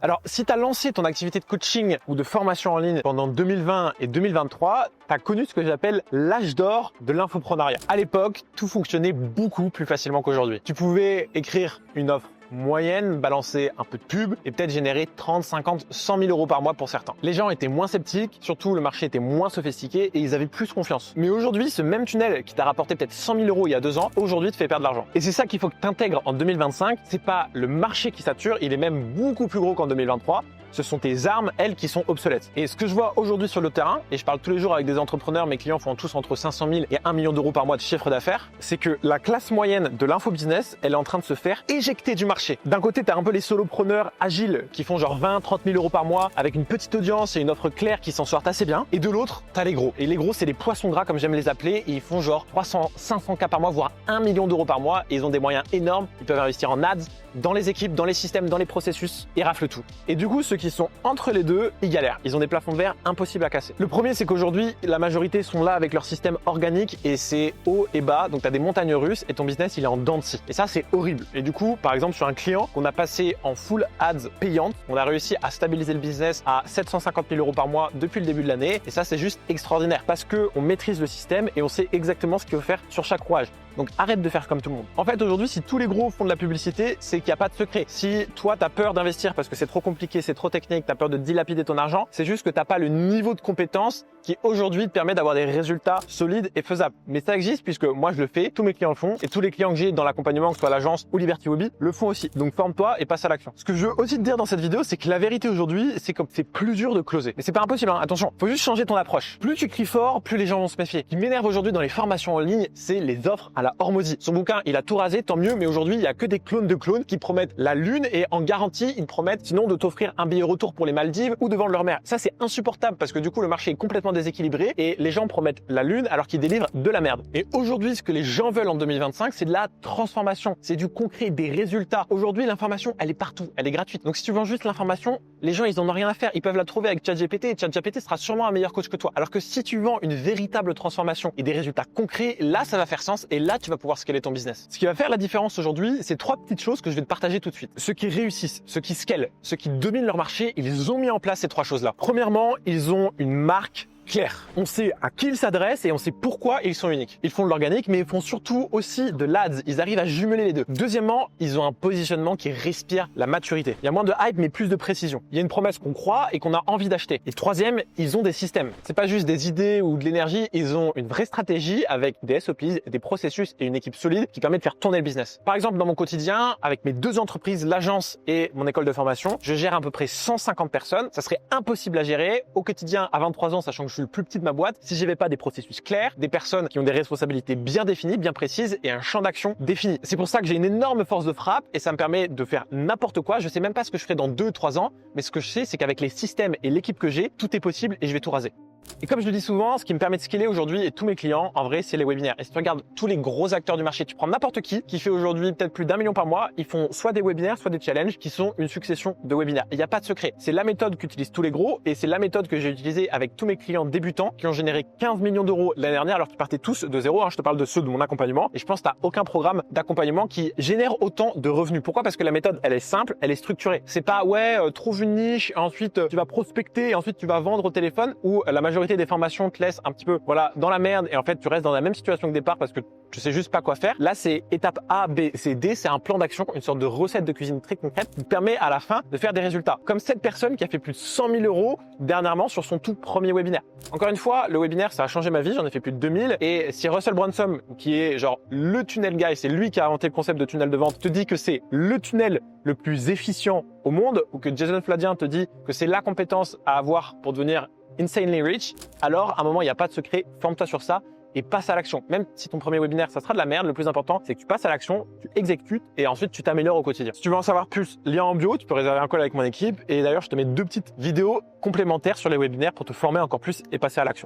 Alors, si tu as lancé ton activité de coaching ou de formation en ligne pendant 2020 et 2023, tu as connu ce que j'appelle l'âge d'or de l'infoprenariat. À l'époque, tout fonctionnait beaucoup plus facilement qu'aujourd'hui. Tu pouvais écrire une offre moyenne, balancer un peu de pub et peut-être générer 30, 50, 100 000 euros par mois pour certains. Les gens étaient moins sceptiques, surtout le marché était moins sophistiqué et ils avaient plus confiance. Mais aujourd'hui, ce même tunnel qui t'a rapporté peut-être 100 000 euros il y a 2 ans, aujourd'hui te fait perdre de l'argent. Et c'est ça qu'il faut que tu intègres en 2025. C'est pas le marché qui sature, il est même beaucoup plus gros qu'en 2023. Ce sont tes armes, elles, qui sont obsolètes. Et ce que je vois aujourd'hui sur le terrain, et je parle tous les jours avec des entrepreneurs, mes clients font tous entre 500 000 et 1 million d'euros par mois de chiffre d'affaires, c'est que la classe moyenne de l'infobusiness, elle est en train de se faire éjecter du marché. D'un côté, tu as un peu les solopreneurs agiles qui font genre 20, 30 000 euros par mois avec une petite audience et une offre claire qui s'en sortent assez bien. Et de l'autre, tu as les gros. Et les gros, c'est les poissons gras, comme j'aime les appeler, et ils font genre 300, 500 K par mois, voire 1 million d'euros par mois, et ils ont des moyens énormes. Ils peuvent investir en ads, dans les équipes, dans les systèmes, dans les processus, et raflent tout. Et du coup, ceux qui sont entre les deux, ils galèrent. Ils ont des plafonds de verre impossibles à casser. Le premier, c'est qu'aujourd'hui, la majorité sont là avec leur système organique et c'est haut et bas. Donc, tu as des montagnes russes et ton business, il est en dents de scie. Et ça, c'est horrible. Et du coup, par exemple, sur un client qu'on a passé en full ads payante, on a réussi à stabiliser le business à 750 000 euros par mois depuis le début de l'année. Et ça, c'est juste extraordinaire parce qu'on maîtrise le système et on sait exactement ce qu'il faut faire sur chaque rouage. Donc arrête de faire comme tout le monde. En fait, aujourd'hui, si tous les gros font de la publicité, c'est qu'il n'y a pas de secret. Si toi, tu as peur d'investir parce que c'est trop compliqué, c'est trop technique, tu as peur de dilapider ton argent, c'est juste que tu n'as pas le niveau de compétence qui aujourd'hui te permet d'avoir des résultats solides et faisables. Mais ça existe puisque moi, je le fais, tous mes clients le font et tous les clients que j'ai dans l'accompagnement, que ce soit l'agence ou Liberty Hobby, le font aussi. Donc forme-toi et passe à l'action. Ce que je veux aussi te dire dans cette vidéo, c'est que la vérité aujourd'hui, c'est comme c'est plus dur de closer. Mais c'est pas impossible, hein. Attention, faut juste changer ton approche. Plus tu cries fort, plus les gens vont se méfier. Ce qui m'énerve aujourd'hui dans les formations en ligne, c'est les offres à la Hormozy. Son bouquin, il a tout rasé, tant mieux, mais aujourd'hui, il y a que des clones de clones qui promettent la lune et en garantie, ils promettent sinon de t'offrir un billet retour pour les Maldives ou de vendre leur mère. Ça, c'est insupportable parce que du coup, le marché est complètement déséquilibré et les gens promettent la lune alors qu'ils délivrent de la merde. Et aujourd'hui, ce que les gens veulent en 2025, c'est de la transformation, c'est du concret, des résultats. Aujourd'hui, l'information, elle est partout, elle est gratuite. Donc si tu vends juste l'information, les gens, ils en ont rien à faire. Ils peuvent la trouver avec ChatGPT et ChatGPT sera sûrement un meilleur coach que toi. Alors que si tu vends une véritable transformation et des résultats concrets, là, ça va faire sens et là, tu vas pouvoir scaler ton business. Ce qui va faire la différence aujourd'hui, c'est 3 petites choses que je vais te partager tout de suite. Ceux qui réussissent, ceux qui scalent, ceux qui dominent leur marché, ils ont mis en place ces 3 choses-là. Premièrement, ils ont une marque clair. On sait à qui ils s'adressent et on sait pourquoi ils sont uniques. Ils font de l'organique, mais ils font surtout aussi de l'ads. Ils arrivent à jumeler les deux. Deuxièmement, ils ont un positionnement qui respire la maturité. Il y a moins de hype, mais plus de précision. Il y a une promesse qu'on croit et qu'on a envie d'acheter. Et troisième, ils ont des systèmes. C'est pas juste des idées ou de l'énergie. Ils ont une vraie stratégie avec des SOPs, des processus et une équipe solide qui permet de faire tourner le business. Par exemple, dans mon quotidien, avec mes 2 entreprises, l'agence et mon école de formation, je gère à peu près 150 personnes. Ça serait impossible à gérer au quotidien à 23 ans, sachant que je suis le plus petit de ma boîte, si j'avais pas des processus clairs, des personnes qui ont des responsabilités bien définies, bien précises et un champ d'action défini. C'est pour ça que j'ai une énorme force de frappe et ça me permet de faire n'importe quoi. Je sais même pas ce que je ferai dans 2-3 ans, mais ce que je sais, c'est qu'avec les systèmes et l'équipe que j'ai, tout est possible et je vais tout raser. Et comme je le dis souvent, ce qui me permet de scaler aujourd'hui et tous mes clients, en vrai, c'est les webinaires. Et si tu regardes tous les gros acteurs du marché, tu prends n'importe qui fait aujourd'hui peut-être plus d'1 million par mois, ils font soit des webinaires, soit des challenges qui sont une succession de webinaires. Il n'y a pas de secret. C'est la méthode qu'utilisent tous les gros et c'est la méthode que j'ai utilisée avec tous mes clients débutants qui ont généré 15 millions d'euros l'année dernière alors qu'ils partaient tous de zéro. Je te parle de ceux de mon accompagnement et je pense que tu n'as aucun programme d'accompagnement qui génère autant de revenus. Pourquoi? Parce que la méthode, elle est simple, elle est structurée. C'est pas trouve une niche, ensuite tu vas prospecter et ensuite tu vas vendre au téléphone où la majorité des formations te laisse un petit peu dans la merde et en fait tu restes dans la même situation que départ parce que tu sais juste pas quoi faire. Là, c'est étape A, B, C, D, c'est un plan d'action, une sorte de recette de cuisine très concrète qui permet à la fin de faire des résultats. Comme cette personne qui a fait plus de 100 000 euros dernièrement sur son tout premier webinaire. Encore une fois, le webinaire, ça a changé ma vie, j'en ai fait plus de 2000 et si Russell Brunson, qui est genre le tunnel guy, c'est lui qui a inventé le concept de tunnel de vente, te dit que c'est le tunnel le plus efficient au monde ou que Jason Fladien te dit que c'est la compétence à avoir pour devenir insanely rich, alors à un moment, il n'y a pas de secret, forme-toi sur ça et passe à l'action. Même si ton premier webinaire, ça sera de la merde, le plus important, c'est que tu passes à l'action, tu exécutes et ensuite tu t'améliores au quotidien. Si tu veux en savoir plus, lien en bio, tu peux réserver un call avec mon équipe et d'ailleurs, je te mets 2 petites vidéos complémentaires sur les webinaires pour te former encore plus et passer à l'action.